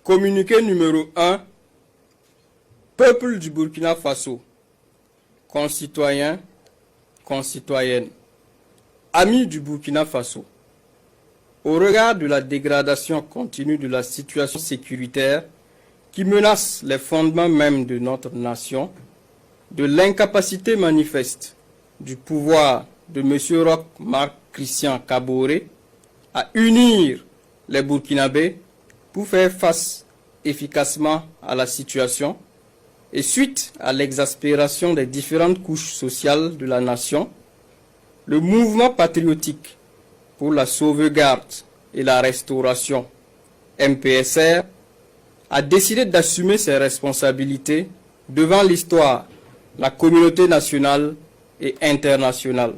Communiqué numéro 1. Peuple du Burkina Faso, concitoyens, concitoyennes, amis du Burkina Faso. Au regard de la dégradation continue de la situation sécuritaire qui menace les fondements mêmes de notre nation, de l'incapacité manifeste du pouvoir de M. Roch Marc Christian Kaboré à unir les Burkinabés pour faire face efficacement à la situation, et suite à l'exaspération des différentes couches sociales de la nation, le mouvement patriotique pour la sauvegarde et la restauration, MPSR, a décidé d'assumer ses responsabilités devant l'histoire, la communauté nationale et internationale.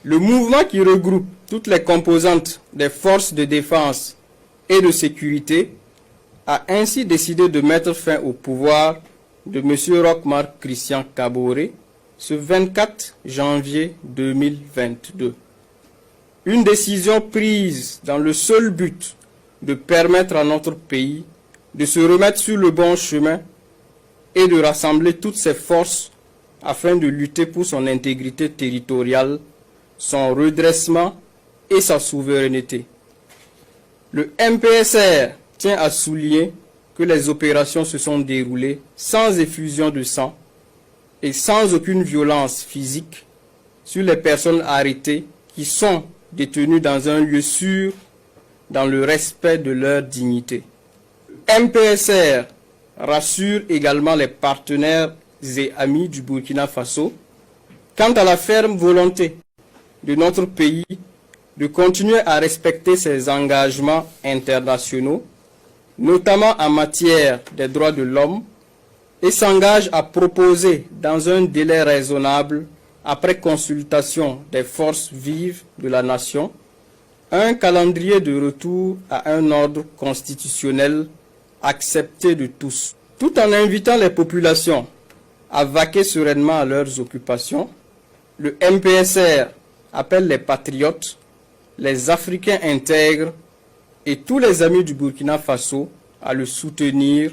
Le mouvement qui regroupe toutes les composantes des forces de défense et de sécurité a ainsi décidé de mettre fin au pouvoir de M. Roch Marc Christian Kaboré ce 24 janvier 2022. Une décision prise dans le seul but de permettre à notre pays de se remettre sur le bon chemin et de rassembler toutes ses forces afin de lutter pour son intégrité territoriale, son redressement et sa souveraineté. Le MPSR tient à souligner que les opérations se sont déroulées sans effusion de sang et sans aucune violence physique sur les personnes arrêtées qui sont détenues dans un lieu sûr dans le respect de leur dignité. MPSR rassure également les partenaires et amis du Burkina Faso quant à la ferme volonté de notre pays de continuer à respecter ses engagements internationaux, notamment en matière des droits de l'homme, et s'engage à proposer dans un délai raisonnable, après consultation des forces vives de la nation, un calendrier de retour à un ordre constitutionnel accepté de tous, tout en invitant les populations à vaquer sereinement à leurs occupations. Le MPSR appelle les patriotes, les Africains intègres et tous les amis du Burkina Faso à le soutenir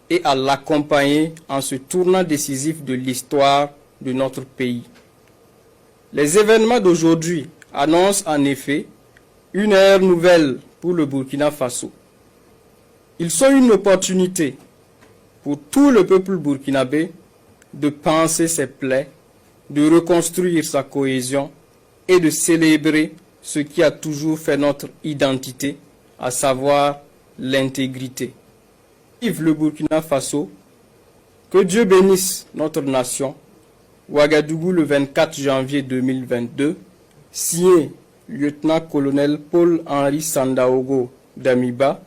et à l'accompagner en ce tournant décisif de l'histoire de notre pays. Les événements d'aujourd'hui annoncent en effet une ère nouvelle pour le Burkina Faso. Ils sont une opportunité pour tout le peuple burkinabé de panser ses plaies, de reconstruire sa cohésion et de célébrer ce qui a toujours fait notre identité, à savoir l'intégrité. Vive le Burkina Faso, que Dieu bénisse notre nation. Ouagadougou le 24 janvier 2022, signé lieutenant-colonel Paul-Henri Sandaogo Damiba,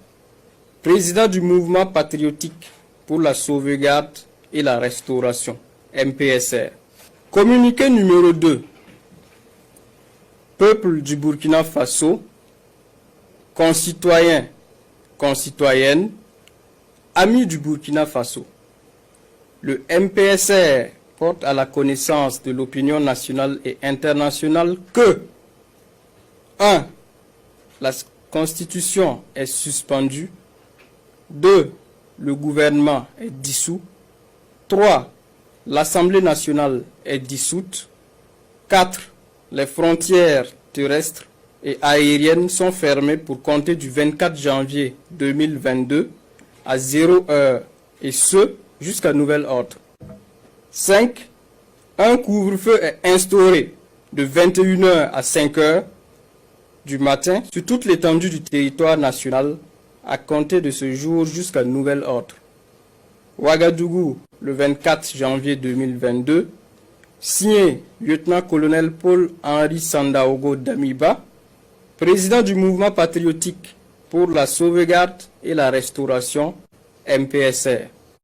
président du mouvement patriotique pour la sauvegarde et la restauration, MPSR. Communiqué numéro 2. Peuple du Burkina Faso, concitoyens, concitoyennes, amis du Burkina Faso. Le MPSR porte à la connaissance de l'opinion nationale et internationale que 1. La Constitution est suspendue. 2. Le gouvernement est dissous. 3. L'Assemblée nationale est dissoute. 4. Les frontières terrestres et aériennes sont fermées pour compter du 24 janvier 2022 à 0 heure, et ce, jusqu'à nouvel ordre. 5. Un couvre-feu est instauré de 21 heures à 5 heures du matin sur toute l'étendue du territoire national à compter de ce jour jusqu'à nouvel ordre. Ouagadougou, le 24 janvier 2022, signé lieutenant-colonel Paul-Henri Sandaogo Damiba, président du mouvement patriotique pour la sauvegarde et la restauration, MPSR.